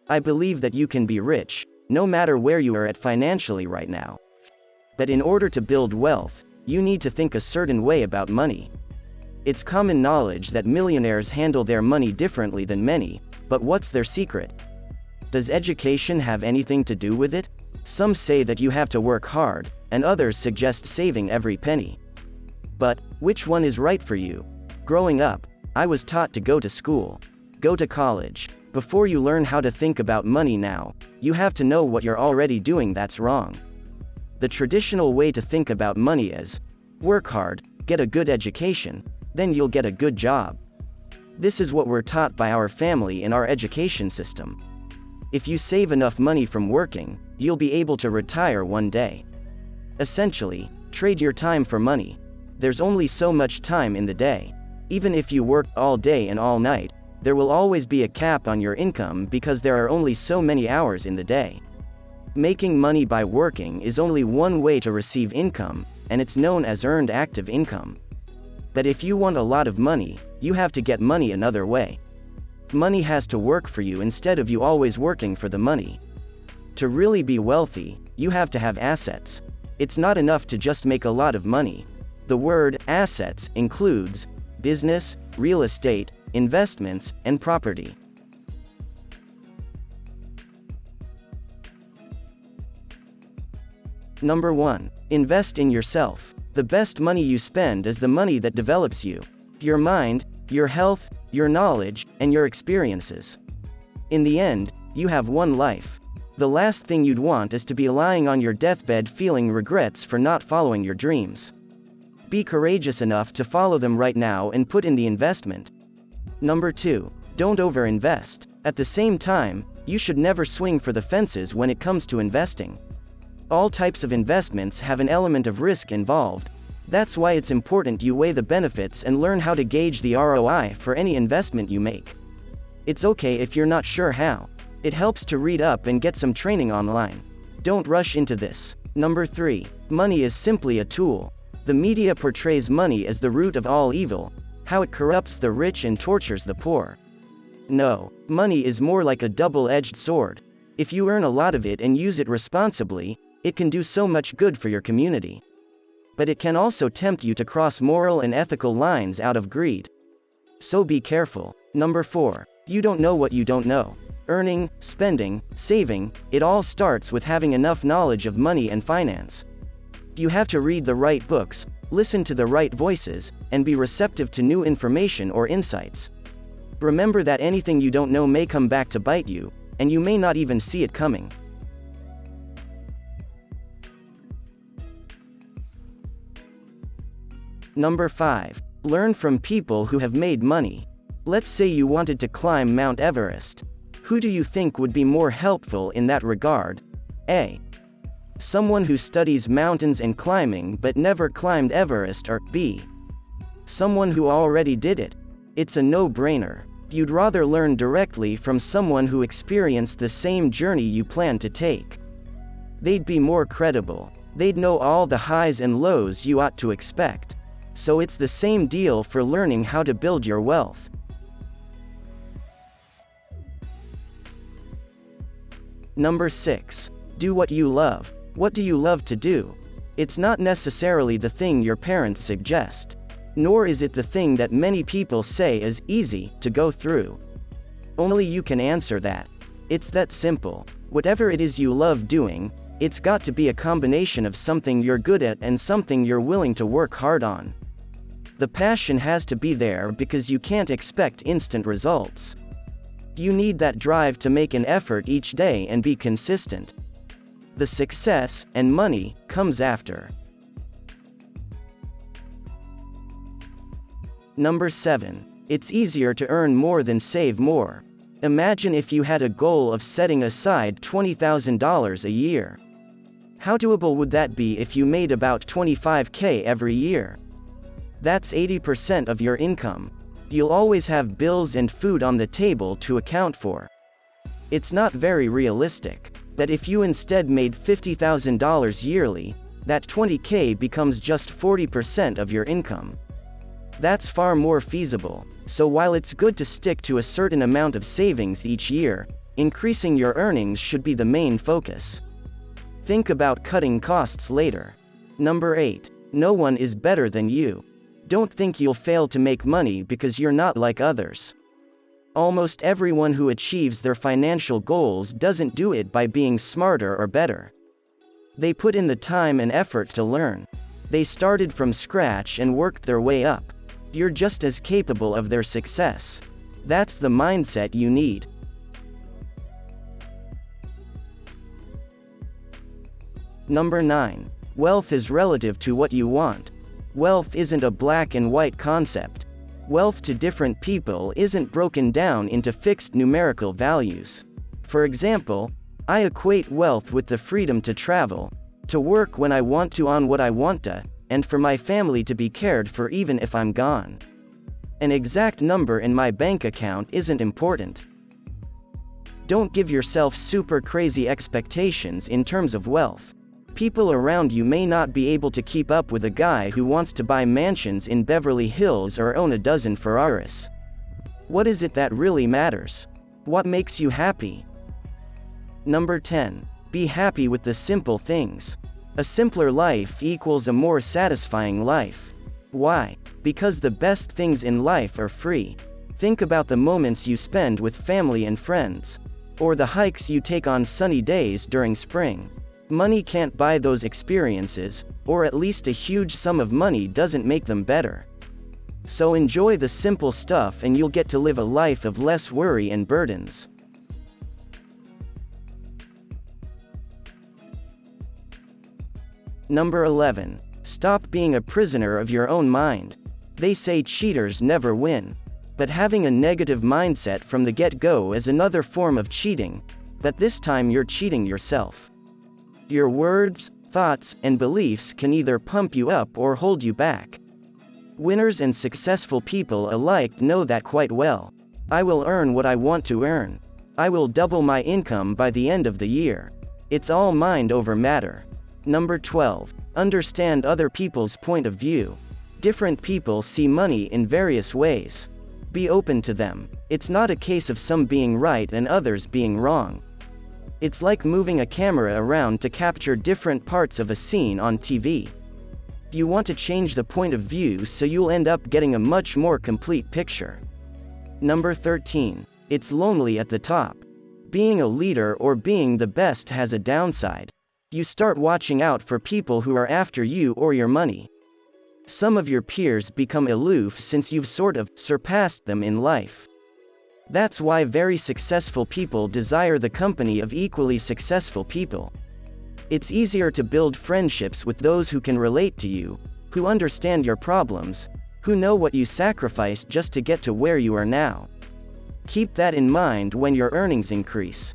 I believe that you can be rich, no matter where you are at financially right now. But in order to build wealth, you need to think a certain way about money. It's common knowledge that millionaires handle their money differently than many, but what's their secret? Does education have anything to do with it? Some say that you have to work hard, and others suggest saving every penny. But, which one is right for you? Growing up, I was taught to go to school. Go to college. Before you learn how to think about money now, you have to know what you're already doing that's wrong. The traditional way to think about money is, work hard, get a good education, then you'll get a good job. This is what we're taught by our family in our education system. If you save enough money from working, you'll be able to retire one day. Essentially, trade your time for money. There's only so much time in the day. Even if you work all day and all night, there will always be a cap on your income because there are only so many hours in the day. Making money by working is only one way to receive income, and it's known as earned active income. But if you want a lot of money, you have to get money another way. Money has to work for you instead of you always working for the money. To really be wealthy, you have to have assets. It's not enough to just make a lot of money. The word assets includes business, real estate, investments, and property. Number 1. Invest in yourself. The best money you spend is the money that develops you. Your mind, your health, your knowledge, and your experiences. In the end, you have one life. The last thing you'd want is to be lying on your deathbed feeling regrets for not following your dreams. Be courageous enough to follow them right now and put in the investment. Number 2. Don't overinvest. At the same time, you should never swing for the fences when it comes to investing. All types of investments have an element of risk involved. That's why it's important you weigh the benefits and learn how to gauge the ROI for any investment you make. It's okay if you're not sure how. It helps to read up and get some training online. Don't rush into this. Number 3. Money is simply a tool. The media portrays money as the root of all evil, how it corrupts the rich and tortures the poor. No, money is more like a double-edged sword. If you earn a lot of it and use it responsibly, it can do so much good for your community. But it can also tempt you to cross moral and ethical lines out of greed. So be careful. Number 4. You don't know what you don't know. Earning, spending, saving, it all starts with having enough knowledge of money and finance. You have to read the right books, listen to the right voices, and be receptive to new information or insights. Remember that anything you don't know may come back to bite you, and you may not even see it coming. Number 5. Learn from people who have made money. Let's say you wanted to climb Mount Everest. Who do you think would be more helpful in that regard? A. Someone who studies mountains and climbing but never climbed Everest, or B. Someone who already did it. It's a no-brainer. You'd rather learn directly from someone who experienced the same journey you plan to take. They'd be more credible. They'd know all the highs and lows you ought to expect. So it's the same deal for learning how to build your wealth. Number 6. Do what you love. What do you love to do? It's not necessarily the thing your parents suggest. Nor is it the thing that many people say is easy to go through. Only you can answer that. It's that simple. Whatever it is you love doing, it's got to be a combination of something you're good at and something you're willing to work hard on. The passion has to be there because you can't expect instant results. You need that drive to make an effort each day and be consistent. The success and money comes after. Number 7. It's easier to earn more than save more. Imagine if you had a goal of setting aside $20,000 a year. How doable would that be if you made about $25,000 every year? That's 80% of your income. You'll always have bills and food on the table to account for. It's not very realistic. But if you instead made $50,000 yearly, that $20,000 becomes just 40% of your income. That's far more feasible. So while it's good to stick to a certain amount of savings each year, Increasing your earnings should be the main focus. Think about cutting costs later. Number 8. No one is better than you. Don't think you'll fail to make money because you're not like others. Almost everyone who achieves their financial goals doesn't do it by being smarter or better. They put in the time and effort to learn. They started from scratch and worked their way up. You're just as capable of their success. That's the mindset you need. Number 9. Wealth is relative to what you want. Wealth isn't a black and white concept. Wealth to different people isn't broken down into fixed numerical values. For example, I equate wealth with the freedom to travel, to work when I want to on what I want to, and for my family to be cared for even if I'm gone. An exact number in my bank account isn't important. Don't give yourself super crazy expectations in terms of wealth. People around you may not be able to keep up with a guy who wants to buy mansions in Beverly Hills or own a dozen Ferraris. What is it that really matters? What makes you happy? Number 10. Be happy with the simple things. A simpler life equals a more satisfying life. Why? Because the best things in life are free. Think about the moments you spend with family and friends. Or the hikes you take on sunny days during spring. Money can't buy those experiences, or at least a huge sum of money doesn't make them better. So enjoy the simple stuff and you'll get to live a life of less worry and burdens. Number 11. Stop being a prisoner of your own mind. They say cheaters never win. But having a negative mindset from the get-go is another form of cheating, but this time you're cheating yourself. Your words, thoughts, and beliefs can either pump you up or hold you back. Winners and successful people alike know that quite well. I will earn what I want to earn. I will double my income by the end of the year. It's all mind over matter. Number 12. Understand other people's point of view. Different people see money in various ways. Be open to them. It's not a case of some being right and others being wrong. It's like moving a camera around to capture different parts of a scene on TV. You want to change the point of view so you'll end up getting a much more complete picture. Number 13. It's lonely at the top. Being a leader or being the best has a downside. You start watching out for people who are after you or your money. Some of your peers become aloof since you've sort of surpassed them in life. That's why very successful people desire the company of equally successful people. It's easier to build friendships with those who can relate to you, who understand your problems, who know what you sacrificed just to get to where you are now. Keep that in mind when your earnings increase.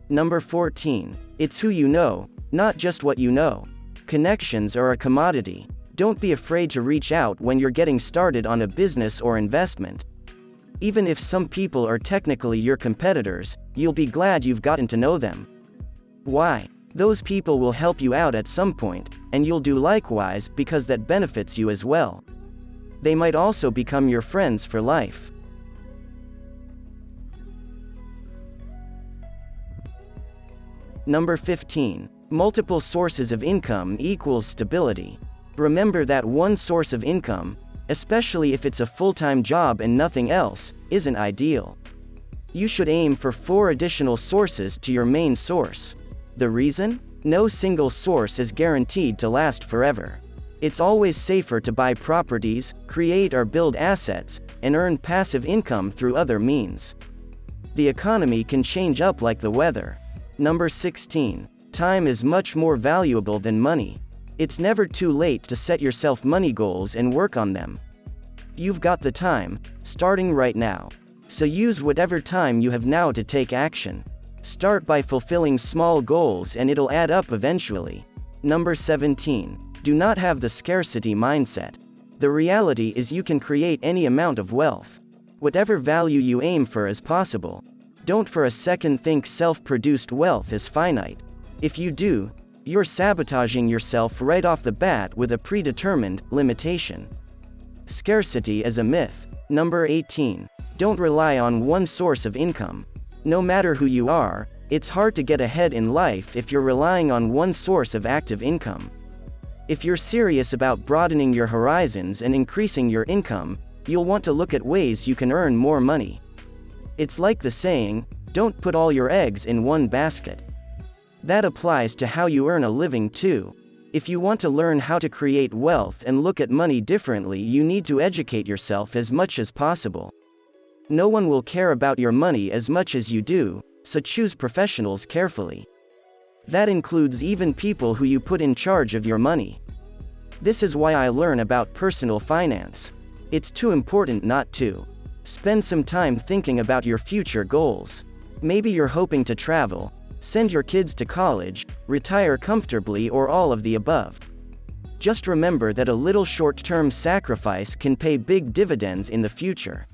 Number 14. It's who you know, not just what you know. Connections are a commodity. Don't be afraid to reach out when you're getting started on a business or investment. Even if some people are technically your competitors, you'll be glad you've gotten to know them. Why? Those people will help you out at some point, and you'll do likewise because that benefits you as well. They might also become your friends for life. Number 15. Multiple sources of income equals stability. Remember that one source of income, especially if it's a full-time job and nothing else, isn't ideal. You should aim for 4 additional sources to your main source. The reason? No single source is guaranteed to last forever. It's always safer to buy properties, create or build assets, and earn passive income through other means. The economy can change up like the weather. Number 16. Time is much more valuable than money. It's never too late to set yourself money goals and work on them. You've got the time, starting right now. So use whatever time you have now to take action. Start by fulfilling small goals and it'll add up eventually. Number 17. Do not have the scarcity mindset. The reality is you can create any amount of wealth. Whatever value you aim for is possible. Don't for a second think self-produced wealth is finite. If you do, you're sabotaging yourself right off the bat with a predetermined limitation. Scarcity is a myth. Number 18. Don't rely on one source of income. No matter who you are, it's hard to get ahead in life if you're relying on one source of active income. If you're serious about broadening your horizons and increasing your income, you'll want to look at ways you can earn more money. It's like the saying, don't put all your eggs in one basket. That applies to how you earn a living too. If you want to learn how to create wealth and look at money differently, you need to educate yourself as much as possible. No one will care about your money as much as you do, so choose professionals carefully. That includes even people who you put in charge of your money. This is why I learn about personal finance. It's too important not to. Spend some time thinking about your future goals. Maybe you're hoping to travel, send your kids to college, retire comfortably, or all of the above. Just remember that a little short-term sacrifice can pay big dividends in the future.